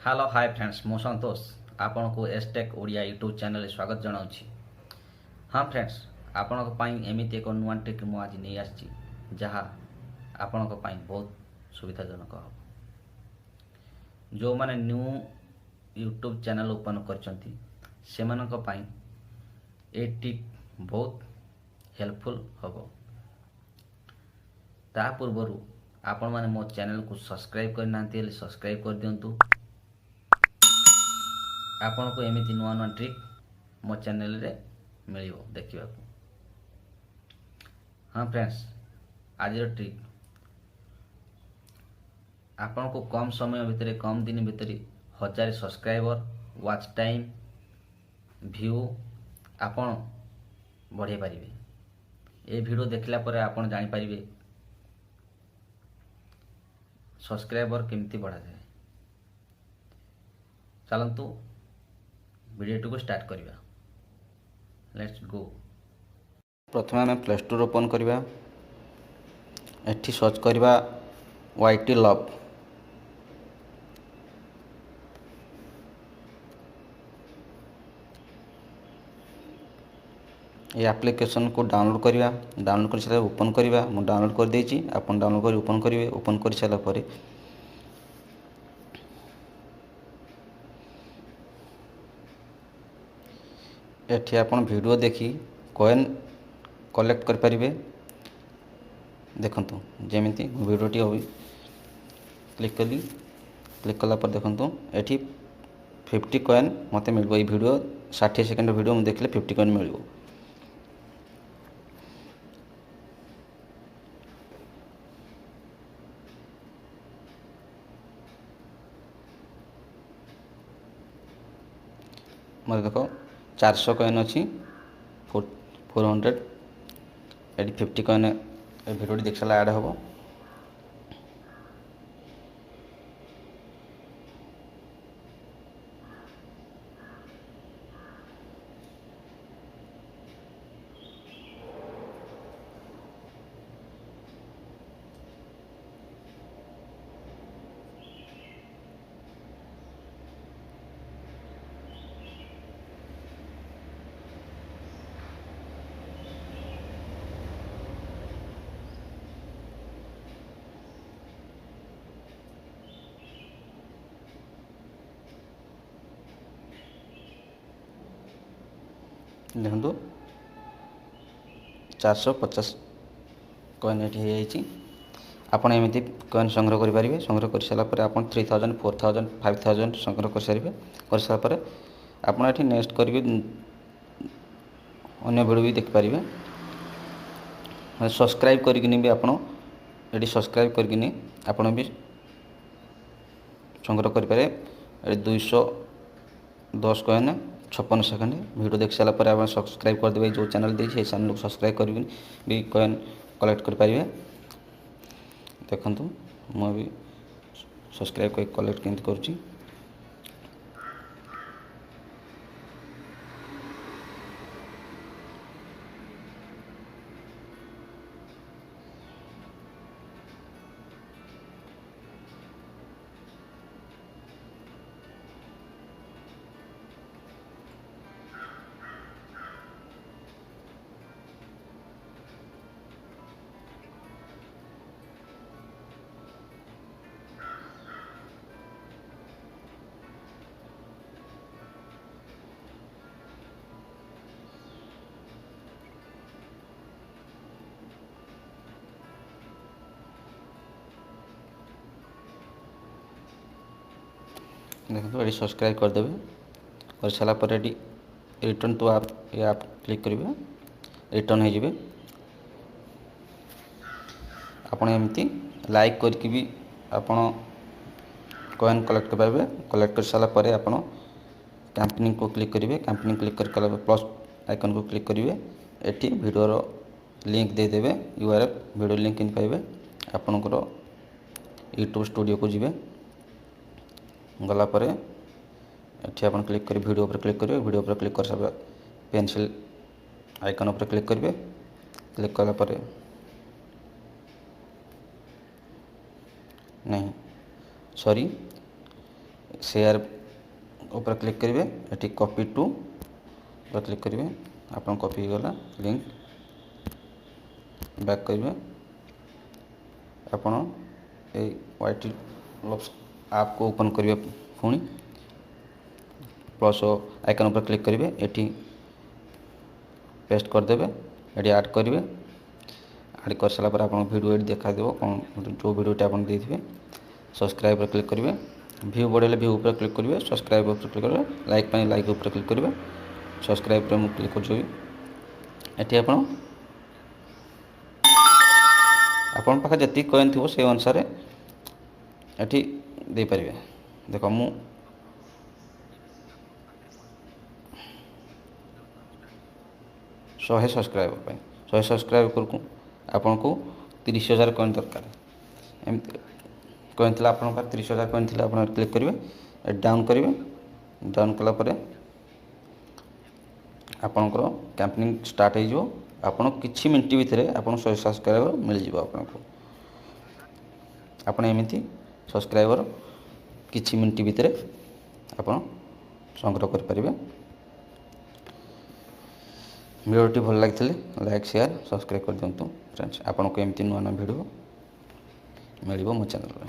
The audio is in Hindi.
हेलो हाय फ्रेंड्स मु संतोष आपण को एसटेक ओडिया यूट्यूब चैनल स्वागत जनाऊँगी। हाँ फ्रेंड्स आपण एमती एक नुआ ट्रिक मु आज नहीं आसी जहाँ आपण बहुत सुविधाजनक हम जो मैंने new YouTube channel open करछंती सेमानक pi a trick बहुत हेल्पफुल हम। ता पूर्वर आपण माने मो चैनल को सब्सक्राइब करना सब्सक्राइब कर दिंतु। आपण को एमती नुआ नुआ ट्रिक मो चैनल रे मिल देखा। हाँ फ्रेंड्स आज ट्रिक आपण को कम समय भितर कम दिन भितर 1000 सब्सक्राइबर वाच टाइम व्यू आपण बढ़े पारिबे। ए वीडियो देखला परे आपण जानि पारिबे सब्सक्राइबर केमती बढ़ा जाए। चलतु वीडियो को स्टार्ट करिबा। Let's go. प्रथम आम प्ले स्टोर ओपन करवा। एठी सर्च करवा YT लव। ये एप्लिकेशन को डाउनलोड करवा। डाउनलोड कर सारा ओपन करवा। मु डाउनलोड कर देछि आपन डाउनलोड कर ओपन करिवे। ओपन कर सारा परे एठी आपन वीडियो देखी कॉइन कलेक्ट कर परिबे। देखंतु जेमिति वीडियोटी होई क्लिक कली। क्लिक कला पर देखंतु एठी 50 कॉइन मते मिलबो। ई वीडियो 60 सेकंड वीडियो मु देखले 50 कॉइन मिलबो। मत देखो 400 कॉइन अच्छी 400 ये 50 कॉइन वीडियो देख सारा ऐड हम। देखो 450 कॉइन ये आपड़ एमती कॉइन संग्रह करेंगे। संग्रह कर सारापर आप 3000 4000 5000 संग्रह कर सारे। कर सारापर आपड़ ये नेक्स्ट करेंगे अन्य वीडियो भी देखिपारे। सब्सक्राइब करके भी आप सब्सक्राइब करके आपड़ भी संग्रह करेंगे। 210 कॉइन 56 सेकंड वीडियो देख सारापर आप सब्सक्राइब करदे। जो चैनल दे चैनल को सब्सक्राइब कर भी कॉइन कलेक्ट करेंगे। देखु मुझे सब्सक्राइब कर कलेक्ट केमती करुँची। देखो ये सब्सक्राइब करदे। कर सारापर ये रिटर्न टू आप ये आप क्लिक करेंगे। रिटर्न हो जाए। आपड़ एमती लाइक करके भी आपड़ कॉइन कलेक्ट करेंगे। कलेक्ट कर सारापर आप कैंपेनिंग को क्लिक करेंगे। कैंपेनिंग क्लिक कर प्लस आइकन को क्लिक करेंगे। एटी वीडियोर लिंक देदेवे URL वीडियो लिंक इन पाइबे। आपणकर यूट्यूब स्टूडियो को जीवे। गलापर एटी आप क्लिक कर वीडियो पर क्लिक करेंगे। वीडियो पर क्लिक कर सब पेंसिल आइकन पर क्लिक करेंगे। क्लिक कलापर नहीं सॉरी ସେୟାର ଉପରେ କ୍ଲିକ୍ କରିବେ, ଏଠି କପି ଟୁ ଉପରେ କ୍ଲିକ୍ କରିବେ, ଆପଣ କପି ହେଇଗଲା ଲିଙ୍କ୍, ବ୍ୟାକ୍ କରିବେ। ଆପଣ এই YT Labs ଆପକୁ ଓପନ୍ କରିବେ, ପୁଣି ପ୍ଲସ୍ ଆଇକନ୍ ଉପରେ କ୍ଲିକ୍ କରିବେ, ଏଠି ପେଷ୍ଟ କରିଦେବେ, ଏଠି ଆଡ଼୍ କରିବେ। ଆଡ଼୍ କରିସାରିଲା ପରେ ଆପଣଙ୍କ ଭିଡ଼ିଓ ଏଠି ଦେଖାଦେବ କ'ଣ ଯେଉଁ ଭିଡ଼ିଓଟି ଆପଣ ଦେଇଥିବେ। ସବସ୍କ୍ରାଇବ୍ ଉପରେ କ୍ଲିକ୍ କରିବେ, ଭିଉ ବଢ଼େଇଲେ ଭିଉ ଉପରେ କ୍ଲିକ୍ କରିବେ, ସବସ୍କ୍ରାଇବ୍ ଉପରେ କ୍ଲିକ୍ କରିବେ, ଲାଇକ୍ ପାଇଁ ଲାଇକ୍ ଉପରେ କ୍ଲିକ୍ କରିବେ। ସବସ୍କ୍ରାଇବ୍ ଉପରେ ମୁଁ କ୍ଲିକ୍ କରୁଛି। ଏଠି ଆପଣଙ୍କ ପାଖରେ ଯେତିକି କଏନ୍ ଥିବ ସେଇ ଅନୁସାରେ ଏଠି ଦେଇପାରିବେ। ଦେଖ ମୁଁ 100 ସବସ୍କ୍ରାଇବର୍ ପାଇଁ 100 ସବସ୍କ୍ରାଇବର୍କୁ ଆପଣଙ୍କୁ 30,000 କଏନ୍ ଦରକାର। ଏମିତି କଏନ୍ ଥିଲା ଆପଣଙ୍କ ପାଖରେ 30,000 କଏନ୍ ଥିଲା, ଆପଣ କ୍ଲିକ୍ କରିବେ, ଡାଉନ୍ କରିବେ। ଡାଉନ୍ କଲା ପରେ ଆପଣଙ୍କର କ୍ୟାମ୍ପେନିଂ ଷ୍ଟାର୍ଟ ହେଇଯିବ। ଆପଣ କିଛି ମିନିଟ୍ ଭିତରେ ଆପଣ 100 ସବସ୍କ୍ରାଇବର୍ ମିଳିଯିବ ଆପଣଙ୍କୁ। ଆପଣ ଏମିତି ସବସ୍କ୍ରାଇବର୍ କିଛି ମିନିଟ୍ ଭିତରେ ଆପଣ ସଂଗ୍ରହ କରିପାରିବେ। ଭିଡ଼ିଓଟି ଭଲ ଲାଗିଥିଲେ ଲାଇକ୍, ସେୟାର, ସବସ୍କ୍ରାଇବ୍ କରିଦିଅନ୍ତୁ ଫ୍ରେଣ୍ଡସ୍। ଆପଣଙ୍କୁ ଏମିତି ନୂଆ ନୂଆ ଭିଡ଼ିଓ ମିଳିବ ମୋ ଚ୍ୟାନେଲରେ।